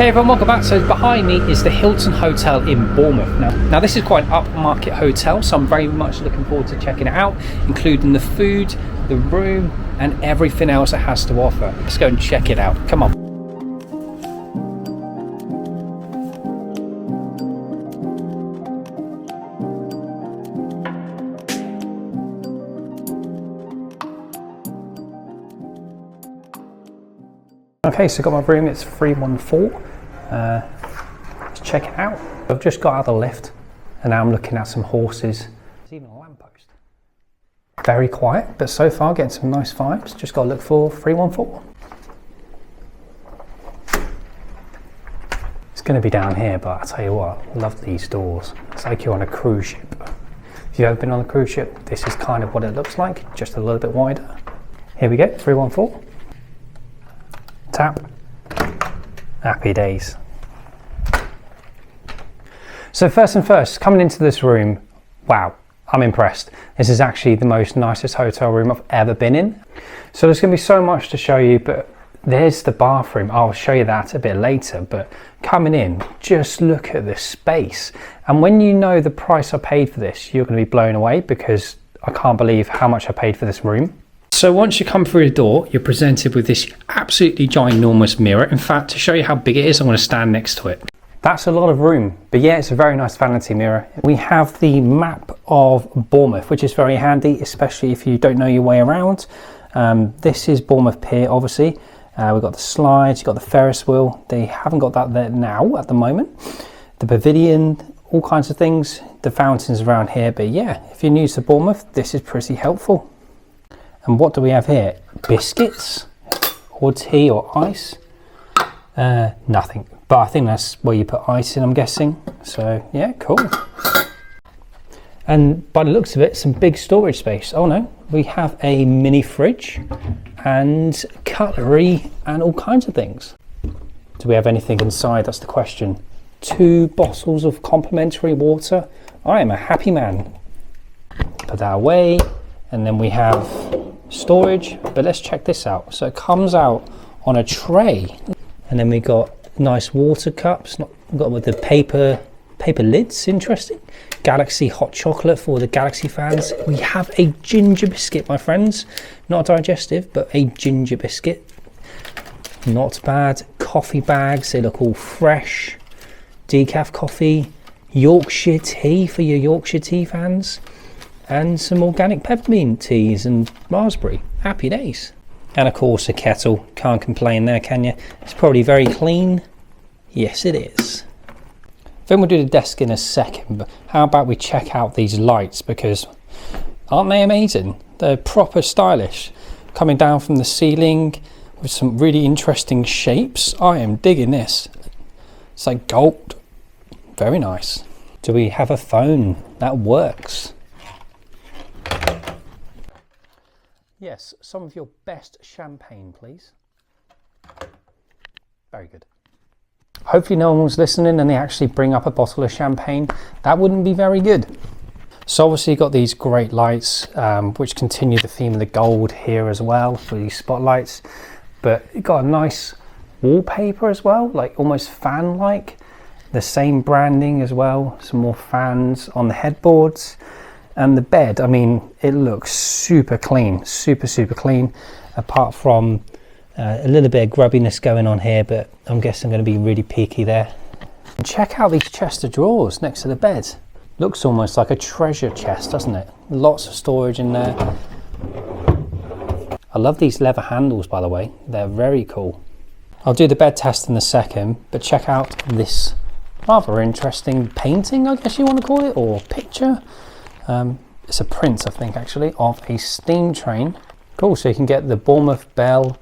Hey everyone, welcome back. So behind me is the Hilton Hotel in Bournemouth. Now this is quite an upmarket hotel, so I'm very much looking forward to checking it out, including the food, the room, and everything else it has to offer. Let's go and check it out. Come on. Okay, so got my room, it's 314. Let's check it out. I've just got out of the lift and now I'm looking at some horses. There's even a lamppost. Very quiet, but so far getting some nice vibes. Just got to look for 314. It's going to be down here, but I'll tell you what, I love these doors. It's like you're on a cruise ship. If you've ever been on a cruise ship, this is kind of what it looks like, just a little bit wider. Here we go, 314. Tap. Happy days. So first and first, coming into this room, wow, I'm impressed. This is actually the most nicest hotel room I've ever been in. So there's going to be so much to show you, but there's the bathroom. I'll show you that a bit later, but coming in, just look at this space. And when you know the price I paid for this, you're going to be blown away because I can't believe how much I paid for this room. So once you come through the door, you're presented with this absolutely ginormous mirror. In fact, to show you how big it is, I'm going to stand next to it. That's a lot of room, but yeah, it's a very nice vanity mirror. We have the map of Bournemouth, which is very handy, especially if you don't know your way around. This is Bournemouth Pier, obviously. We've got the slides, you've got the Ferris wheel. They haven't got that there now at the moment. The pavilion, all kinds of things. The fountains around here, but yeah, if you're new to Bournemouth, this is pretty helpful. And what do we have here? Biscuits or tea or ice? Nothing, but I think that's where you put ice in, I'm guessing. So yeah, cool. And by the looks of it, some big storage space. Oh no, we have a mini fridge and cutlery and all kinds of things. Do we have anything inside? That's the question. 2 bottles of complimentary water. I am a happy man. Put that away. And then we have storage, but let's check this out. So it comes out on a tray, and then we got nice water cups, got with the paper lids, interesting. Galaxy hot chocolate for the Galaxy fans. We have a ginger biscuit, my friends. Not digestive, but a ginger biscuit. Not bad. Coffee bags, they look all fresh. Decaf coffee. Yorkshire tea for your Yorkshire tea fans. And some organic peppermint teas and raspberry. Happy days. And of course a kettle. Can't complain there, can you? It's probably very clean. Yes, it is. Then we'll do the desk in a second, but how about we check out these lights, because aren't they amazing? They're proper stylish. Coming down from the ceiling with some really interesting shapes. I am digging this. It's like gold. Very nice. Do we have a phone that works? Yes, some of your best champagne, please. Very good. Hopefully no one was listening and they actually bring up a bottle of champagne. That wouldn't be very good. So obviously you've got these great lights, which continue the theme of the gold here as well for these spotlights. But you've got a nice wallpaper as well, like almost fan-like. The same branding as well, some more fans on the headboards. And the bed, I mean, it looks super clean, super clean, apart from a little bit of grubbiness going on here, but I'm guessing I'm going to be really peaky there. And check out these chest of drawers next to the bed. Looks almost like a treasure chest, doesn't it? Lots of storage in there. I love these leather handles, by the way. They're very cool. I'll do the bed test in a second, but check out this rather interesting painting, I guess you want to call it, or picture. It's a print, I think, actually, of a steam train. Cool, so you can get the Bournemouth bell,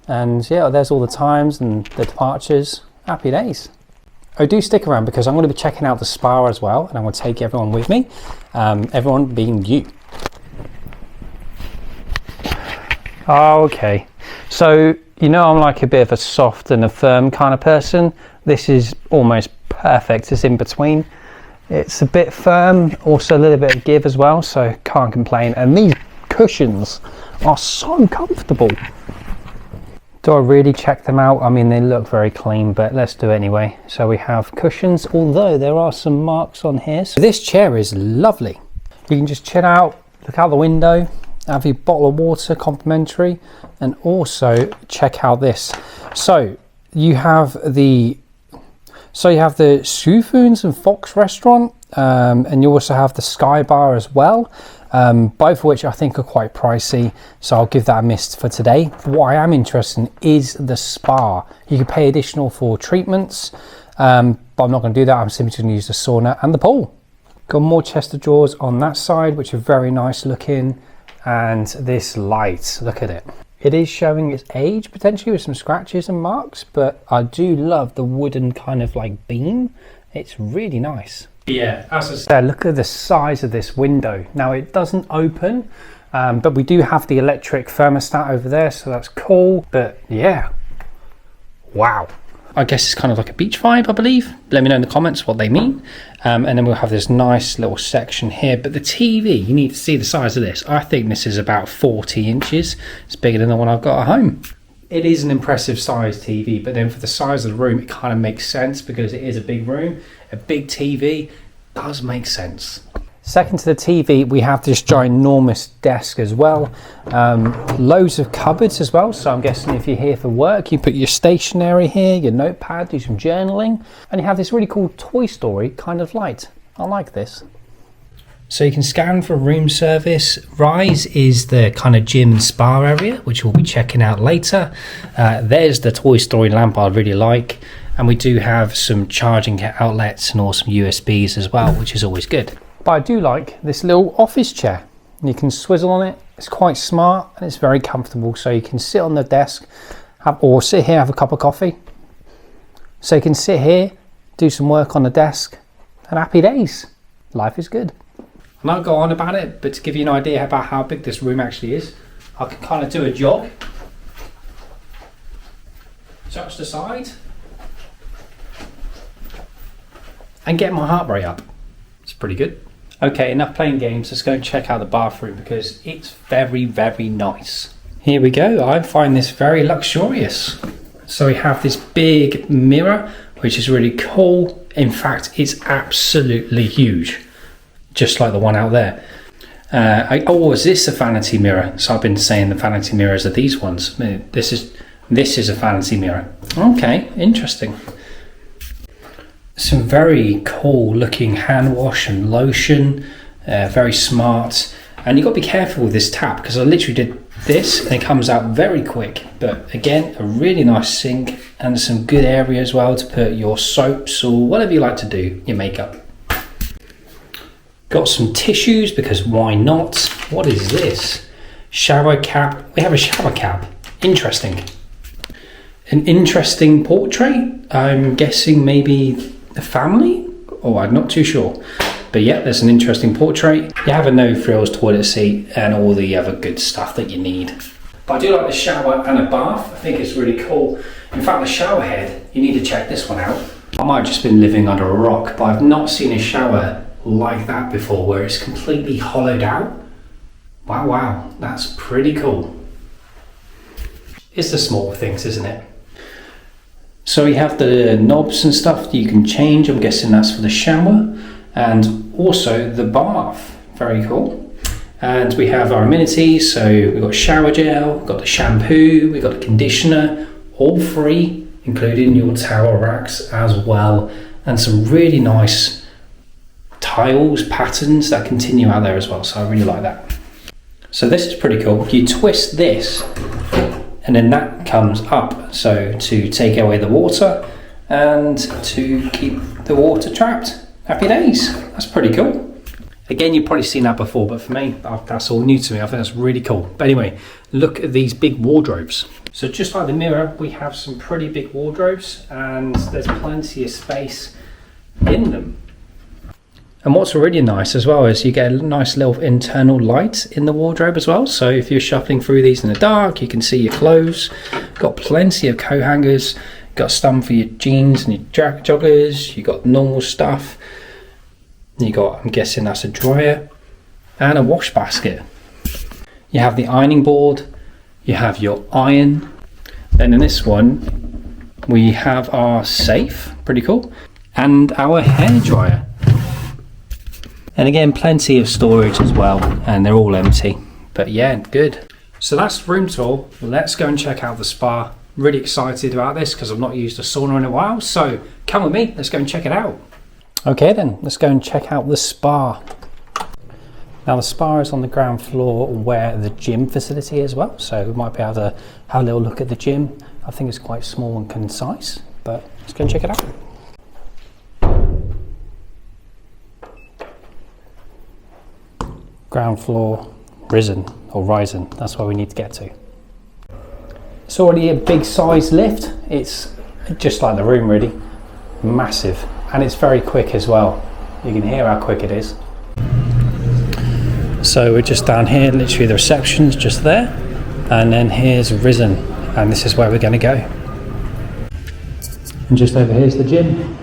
and yeah, there's all the times and the departures. Happy days. Oh, do stick around because I'm going to be checking out the spa as well, and I'm going to take everyone with me, everyone being you. Okay, so you know I'm like a bit of a soft and a firm kind of person. This is almost perfect. It's in between. It's a bit firm, also a little bit of give as well, so can't complain. And these cushions are so comfortable. Do I really check them out? I mean, they look very clean, but let's do it anyway. So we have cushions, although there are some marks on here. So this chair is lovely. You can just chill out, look out the window, have your bottle of water complimentary, and also check out this. So you have the Suffoons and Fox restaurant, and you also have the Sky Bar as well, both of which I think are quite pricey, so I'll give that a miss for today. What I am interested in is the spa. You can pay additional for treatments, but I'm not going to do that. I'm simply going to use the sauna and the pool. Got more chest of drawers on that side, which are very nice looking, and this light, look at it. It is showing its age potentially with some scratches and marks, but I do love the wooden kind of like beam. It's really nice. Yeah, as I said, look at the size of this window. Now it doesn't open, but we do have the electric thermostat over there, so that's cool. But yeah, wow. I guess it's kind of like a beach vibe, I believe. Let me know in the comments what they mean. And then we'll have this nice little section here. But the TV, you need to see the size of this. I think this is about 40 inches. It's bigger than the one I've got at home. It is an impressive size TV, but then for the size of the room, it kind of makes sense because it is a big room. A big TV does make sense. Second to the TV, we have this ginormous desk as well. Loads of cupboards as well. So I'm guessing if you're here for work, you put your stationery here, your notepad, do some journaling. And you have this really cool Toy Story kind of light. I like this. So you can scan for room service. Rise is the kind of gym and spa area, which we'll be checking out later. There's the Toy Story lamp I really like. And we do have some charging outlets and also some USBs as well, which is always good. But I do like this little office chair. You can swizzle on it. It's quite smart and it's very comfortable. So you can sit on the desk or sit here, have a cup of coffee. So you can sit here, do some work on the desk, and happy days. Life is good. I'm not go on about it, but to give you an idea about how big this room actually is, I can kind of do a jog, touch the side, and get my heart rate up. It's pretty good. Okay, enough playing games. Let's go and check out the bathroom because it's very, very nice. Here we go. I find this very luxurious. So we have this big mirror, which is really cool. In fact, it's absolutely huge, just like the one out there. Oh, is this a vanity mirror? So I've been saying the vanity mirrors are these ones. This is a vanity mirror. Okay, interesting. Some very cool looking hand wash and lotion, very smart. And you've got to be careful with this tap because I literally did this and it comes out very quick. But again, a really nice sink and some good area as well to put your soaps or whatever you like to do, your makeup. Got some tissues because why not? What is this? Shower cap. We have a shower cap. Interesting. An interesting portrait. I'm guessing maybe the family? Oh, I'm not too sure. But yeah, there's an interesting portrait. You have a no frills toilet seat and all the other good stuff that you need. But I do like the shower and a bath. I think it's really cool. In fact, the shower head, you need to check this one out. I might have just been living under a rock, but I've not seen a shower like that before where it's completely hollowed out. Wow, that's pretty cool. It's the small things, isn't it? So you have the knobs and stuff that you can change. I'm guessing that's for the shower and also the bath. Very cool. And we have our amenities. So we've got shower gel, we've got the shampoo, we've got the conditioner, all free, including your towel racks as well. And some really nice tiles, patterns that continue out there as well. So I really like that. So this is pretty cool. You twist this and then that comes up, so to take away the water and to keep the water trapped. Happy days. That's pretty cool. Again, you've probably seen that before, but for me, that's all new to me. I think that's really cool. But anyway, look at these big wardrobes. So just like the mirror, we have some pretty big wardrobes and there's plenty of space in them. And what's really nice as well is you get a nice little internal light in the wardrobe as well. So if you're shuffling through these in the dark, you can see your clothes. Got plenty of coat hangers. Got some for your jeans and your joggers. You got normal stuff. You got, I'm guessing that's a dryer and a wash basket. You have the ironing board. You have your iron. Then in this one, we have our safe, pretty cool, and our hairdryer. And again, plenty of storage as well, and they're all empty. But yeah, good. So that's the room tour. Let's go and check out the spa. Really excited about this because I've not used a sauna in a while. So come with me, let's go and check it out. Okay then, let's go and check out the spa. Now the spa is on the ground floor where the gym facility is as well. So we might be able to have a little look at the gym. I think it's quite small and concise, but let's go and check it out. Ground floor, risen or rising, that's where we need to get to. It's already a big size lift. It's just like the room really, massive, and it's very quick as well. You can hear how quick it is. So we're just down here, literally the reception's just there, and then here's risen, and this is where we're going to go. And just over here's the gym.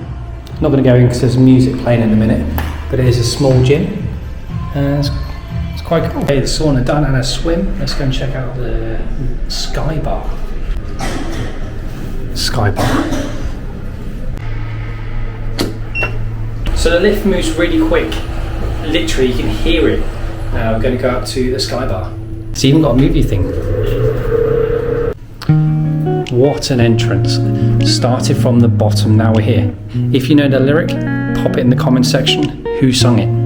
Not going to go in because there's music playing in a minute, but it is a small gym. It's quite cool. Okay, the sauna done and a swim. Let's go and check out the sky bar. Sky bar. So the lift moves really quick. Literally, you can hear it. Now we're going to go up to the sky bar. It's even got a movie thing. What an entrance. Started from the bottom, now we're here. If you know the lyric, pop it in the comment section. Who sung it?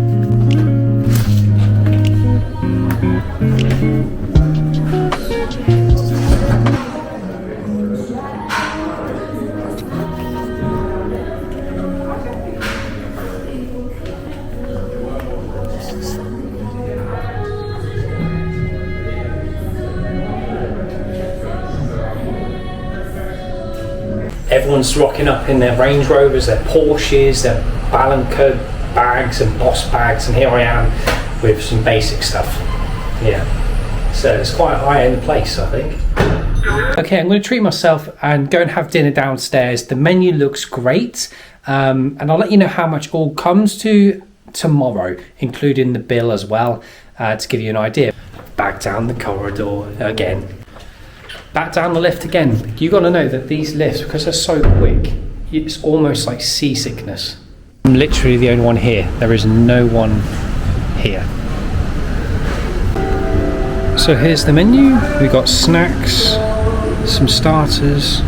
Everyone's rocking up in their Range Rovers, their Porsches, their Blanca bags and Boss bags, and here I am with some basic stuff. Yeah, so it's quite a high-end place, I think. Okay, I'm going to treat myself and go and have dinner downstairs. The menu looks great, and I'll let you know how much all comes to tomorrow, including the bill as well, to give you an idea. Back down the corridor again. Back down the lift again. You got to know that these lifts, because they're so quick, it's almost like seasickness. I'm literally the only one here. There is no one here. So here's the menu. We've got snacks, some starters,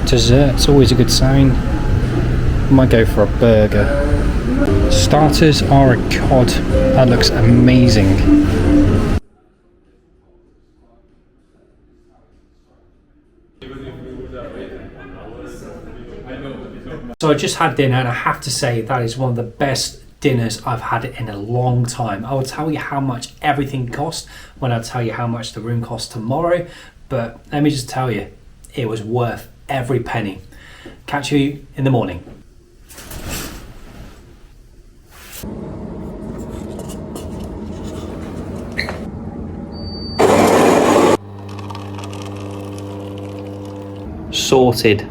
desserts, always a good sign. Might go for a burger. Starters are a cod. That looks amazing. So I just had dinner, and I have to say that is one of the best dinners I've had in a long time. I will tell you how much everything cost when I tell you how much the room costs tomorrow, but let me just tell you, it was worth every penny. Catch you in the morning. Sorted.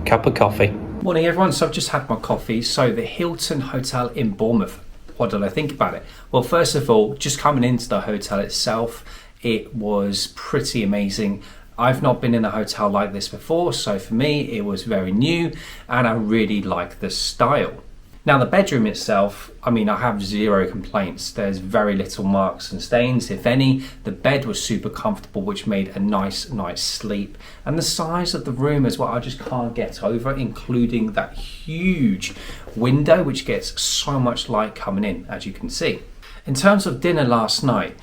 Cup of coffee. Morning everyone, so I've just had my coffee. So the Hilton Hotel in Bournemouth, what did I think about it? Well, first of all, just coming into the hotel itself, it was pretty amazing. I've not been in a hotel like this before, so for me it was very new, and I really like the style. Now the bedroom itself, I mean, I have zero complaints. There's very little marks and stains, if any. The bed was super comfortable, which made a nice night's sleep. And the size of the room as well, I just can't get over, including that huge window, which gets so much light coming in, as you can see. In terms of dinner last night,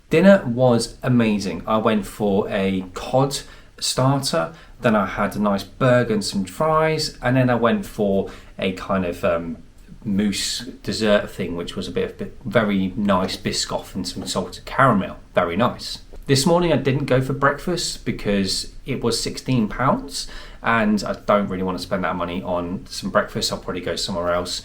dinner was amazing. I went for a cod starter, then I had a nice burger and some fries, and then I went for a kind of mousse dessert thing, which was a very nice Biscoff and some salted caramel. Very nice. This morning I didn't go for breakfast because it was £16 and I don't really want to spend that money on some breakfast. I'll probably go somewhere else.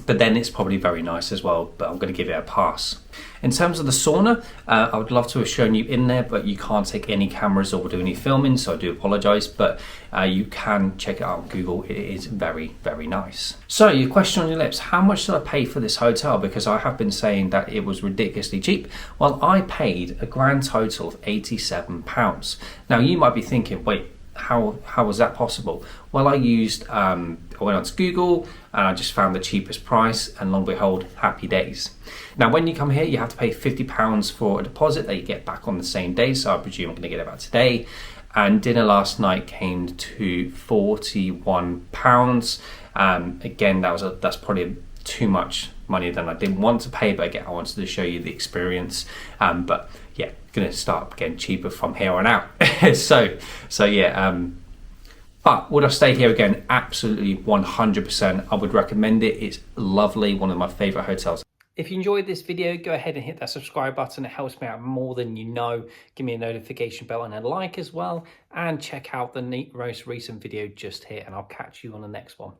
But then it's probably very nice as well, but I'm going to give it a pass. In terms of the sauna, I would love to have shown you in there, but you can't take any cameras or do any filming, so I do apologise, but you can check it out on Google. It is very, very nice. So your question on your lips, how much did I pay for this hotel? Because I have been saying that it was ridiculously cheap. Well, I paid a grand total of £87. Now you might be thinking, wait, how was that possible? Well, I went onto Google and I just found the cheapest price, and long behold, happy days. Now, when you come here, you have to pay £50 for a deposit that you get back on the same day. So I presume I'm going to get it back today. And dinner last night came to £41. Again, that's probably too much money than I didn't want to pay, but again, I wanted to show you the experience. But yeah, gonna start getting cheaper from here on out. so yeah. But would I stay here again? Absolutely, 100%. I would recommend it. It's lovely, one of my favorite hotels. If you enjoyed this video, go ahead and hit that subscribe button. It helps me out more than you know. Give me a notification bell and a like as well. And check out the most recent video just here, and I'll catch you on the next one.